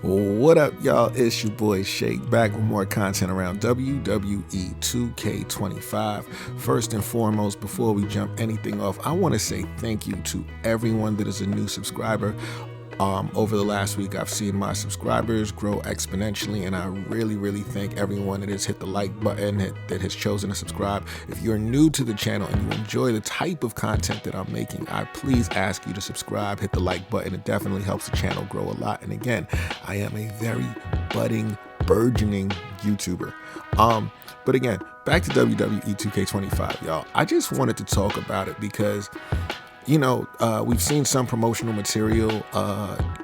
What up, y'all? It's your boy Shake, back with more content around WWE 2K25. First and foremost, before we jump anything off, I want to say thank you to everyone that is a new subscriber. Over the last week, I've seen my subscribers grow exponentially, and I really thank everyone that has hit the like button, that has chosen to subscribe. If you're new to the channel and you enjoy the type of content that I'm making, I please ask you to subscribe, hit the like button. It definitely helps the channel grow a lot. And again, I am a very budding, burgeoning YouTuber. But again, back to WWE 2K25, y'all. I just wanted to talk about it because we've seen some promotional material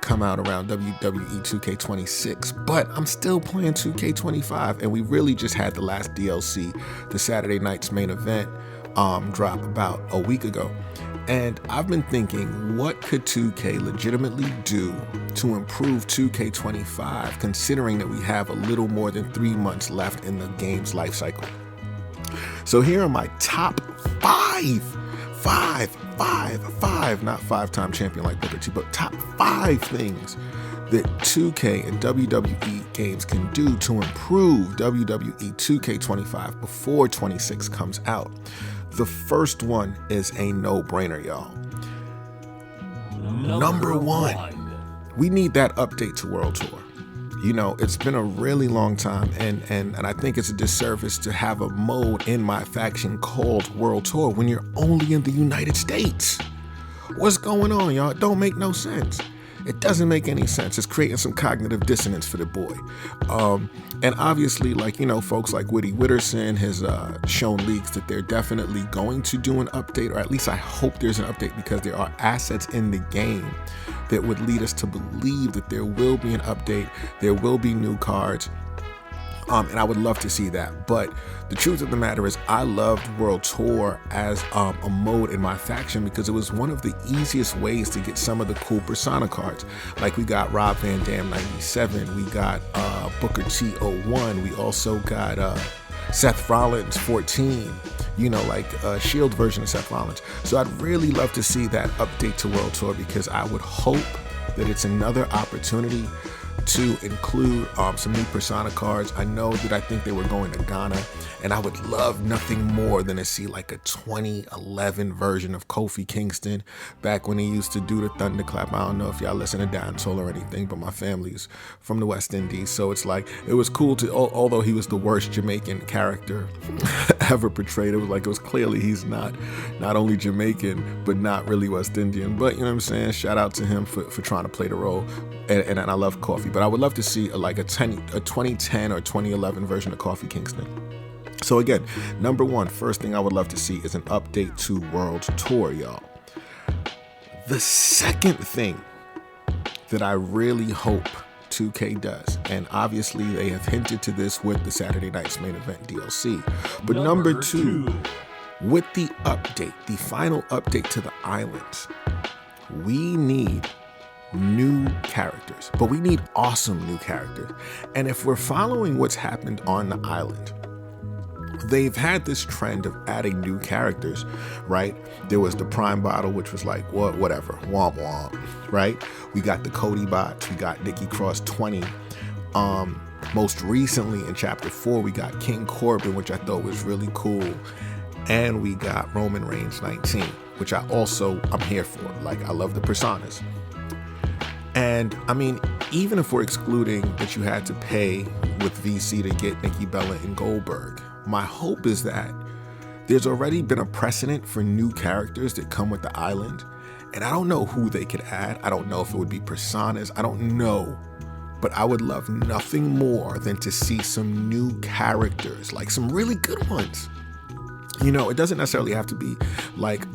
come out around WWE 2K26, but I'm still playing 2K25, and we really just had the last DLC, the Saturday Night's Main Event, drop about a week ago. And I've been thinking, what could 2K legitimately do to improve 2K25, considering that we have a little more than 3 months left in the game's life cycle? So here are my top five, not five-time champion like Booker T, but top 5 things that 2K and WWE games can do to improve WWE 2K25 before 26 comes out. The first one is a no-brainer, y'all. Number one, we need that update to World Tour. It's been a really long time, and I think it's a disservice to have a mode in my faction called World Tour when you're only in the United States. What's going on, y'all? It don't make no sense. It doesn't make any sense. It's creating some cognitive dissonance for the boy. And obviously, folks like Woody Witterson has shown leaks that they're definitely going to do an update, or at least I hope there's an update, because there are assets in the game that would lead us to believe that there will be an update, there will be new cards, and I would love to see that. But the truth of the matter is, I loved World Tour as a mode in my faction because it was one of the easiest ways to get some of the cool Persona cards. Like, we got Rob Van Dam 97, we got Booker T 01, we also got Seth Rollins 14, Shield version of Seth Rollins. So I'd really love to see that update to World Tour, because I would hope that it's another opportunity to include some new Persona cards. I think they were going to Ghana, and I would love nothing more than to see like a 2011 version of Kofi Kingston back when he used to do the Thunderclap. I don't know if y'all listen to Dancehall or anything, but my family's from the West Indies, so it's like, it was cool to, although he was the worst Jamaican character ever portrayed, it was clearly he's not only Jamaican, but not really West Indian. But you know what I'm saying? Shout out to him for trying to play the role. And I love Kofi, but I would love to see a 2010 or 2011 version of Kofi Kingston. So again, number one, first thing I would love to see is an update to World Tour, y'all. The second thing that I really hope 2K does, and obviously they have hinted to this with the Saturday Night's Main Event DLC, but number two, with the update, the final update to the islands, we need new characters, but we need awesome new characters. And if we're following what's happened on the island, they've had this trend of adding new characters, right? There was the Prime Bottle, which was like, whatever, womp womp, right? We got the Cody bots, we got Nikki Cross 20. Most recently in Chapter 4, we got King Corbin, which I thought was really cool. And we got Roman Reigns 19, which I'm here for. Like, I love the personas. And I mean, even if we're excluding that you had to pay with VC to get Nikki Bella and Goldberg, my hope is that there's already been a precedent for new characters that come with the island. And I don't know who they could add. I don't know if it would be personas. I don't know. But I would love nothing more than to see some new characters, like some really good ones. It doesn't necessarily have to be like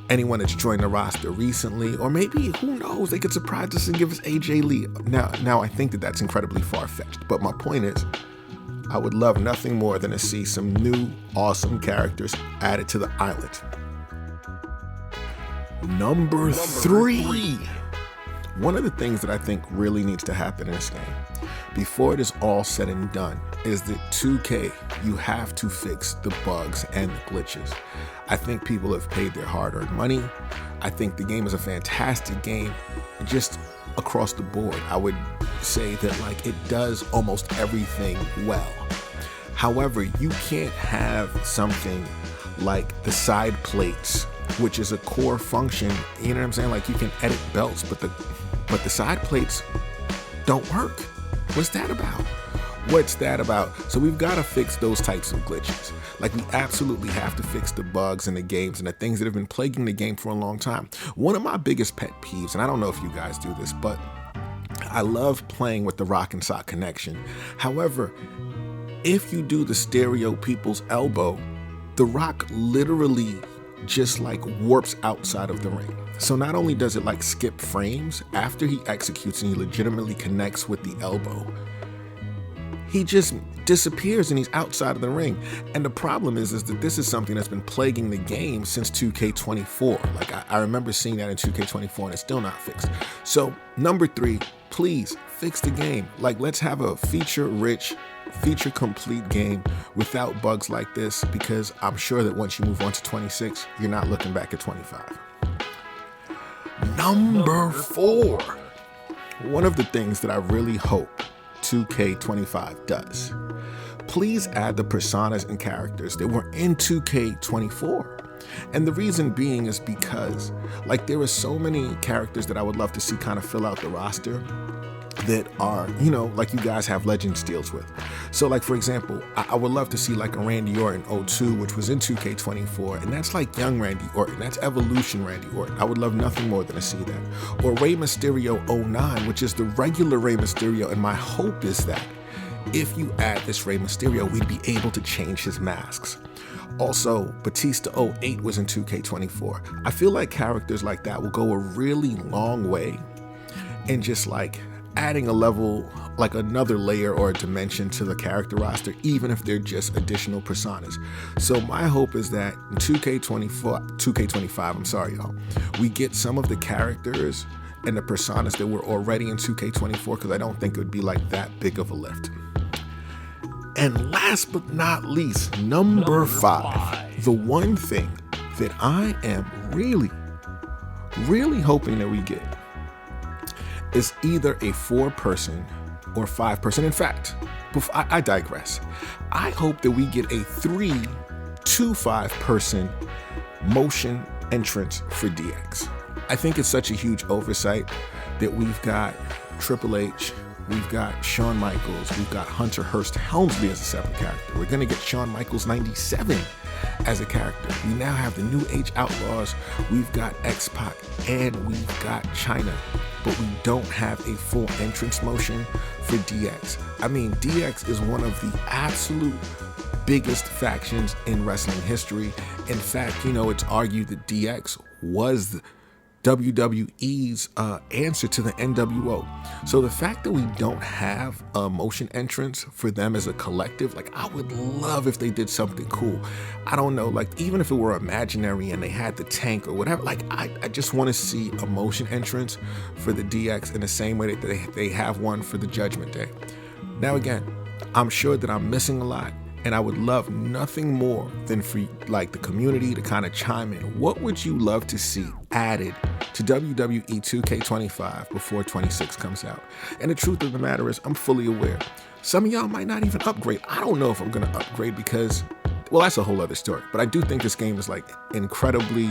anyone that's joined the roster recently, or maybe, who knows, they could surprise us and give us AJ Lee. Now I think that that's incredibly far-fetched, but my point is, I would love nothing more than to see some new, awesome characters added to the island. Number 3. One of the things that I think really needs to happen in this game, before it is all said and done, is that 2K, you have to fix the bugs and the glitches. I think people have paid their hard-earned money. I think the game is a fantastic game. Just across the board, I would say that like it does almost everything well. However, you can't have something like the side plates, which is a core function. You know what I'm saying? Like you can edit belts, but the side plates don't work. What's that about? What's that about? So we've got to fix those types of glitches. Like we absolutely have to fix the bugs in the games and the things that have been plaguing the game for a long time. One of my biggest pet peeves, and I don't know if you guys do this, but I love playing with the rock and sock connection. However, if you do the stereo people's elbow, the rock literally just like warps outside of the ring. So not only does it like skip frames after he executes and he legitimately connects with the elbow, he just disappears and he's outside of the ring. And the problem is that this is something that's been plaguing the game since 2K24. Like I remember seeing that in 2K24 and it's still not fixed. So number 3, please fix the game. Like let's have a feature-rich, feature-complete game without bugs like this, because I'm sure that once you move on to 26, you're not looking back at 25. Number 4. One of the things that I really hope 2K25 does. Please add the personas and characters that were in 2K24. And the reason being is because like there are so many characters that I would love to see kind of fill out the roster that are, you know, like you guys have Legends deals with. So like, for example, I would love to see like a Randy Orton 02, which was in 2K24, and that's like young Randy Orton. That's Evolution Randy Orton. I would love nothing more than to see that. Or Rey Mysterio 09, which is the regular Rey Mysterio, and my hope is that if you add this Rey Mysterio, we'd be able to change his masks. Also, Batista 08 was in 2K24. I feel like characters like that will go a really long way in just like adding a level, like another layer or a dimension to the character roster, even if they're just additional personas. So my hope is that in 2K25, I'm sorry, y'all, we get some of the characters and the personas that were already in 2K24, because I don't think it would be like that big of a lift. And last but not least, number 5, the one thing that I am really, really hoping that we get is either a 4-person or 5-person. In fact, I digress. I hope that we get a 3 to 5-person motion entrance for DX. I think it's such a huge oversight that we've got Triple H, we've got Shawn Michaels, we've got Hunter Hearst Helmsley as a separate character. We're going to get Shawn Michaels 97 as a character. We now have the New Age Outlaws, we've got X-Pac, and we've got Chyna. But we don't have a full entrance motion for DX. I mean, DX is one of the absolute biggest factions in wrestling history. In fact, you know, it's argued that DX was WWE's answer to the NWO. So the fact that we don't have a motion entrance for them as a collective, like I would love if they did something cool. I don't know, like even if it were imaginary and they had the tank or whatever, like I just want to see a motion entrance for the DX in the same way that they have one for the Judgment Day. Now again, I'm sure that I'm missing a lot, and I would love nothing more than for like the community to kind of chime in. What would you love to see added to WWE 2K25 before 26 comes out? And the truth of the matter is, I'm fully aware some of y'all might not even upgrade. I don't know if I'm gonna upgrade because, well, that's a whole other story. But I do think this game is like incredibly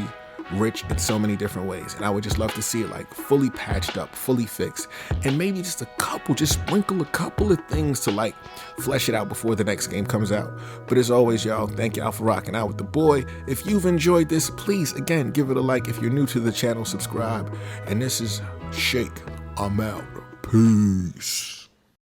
rich in so many different ways, and I would just love to see it like fully patched up, fully fixed, and maybe just sprinkle a couple of things to like flesh it out before the next game comes out. But as always, y'all, thank y'all for rocking out with the boy. If you've enjoyed this, please again give it a like. If you're new to the channel, subscribe. And this is Shake. I'm out. Peace.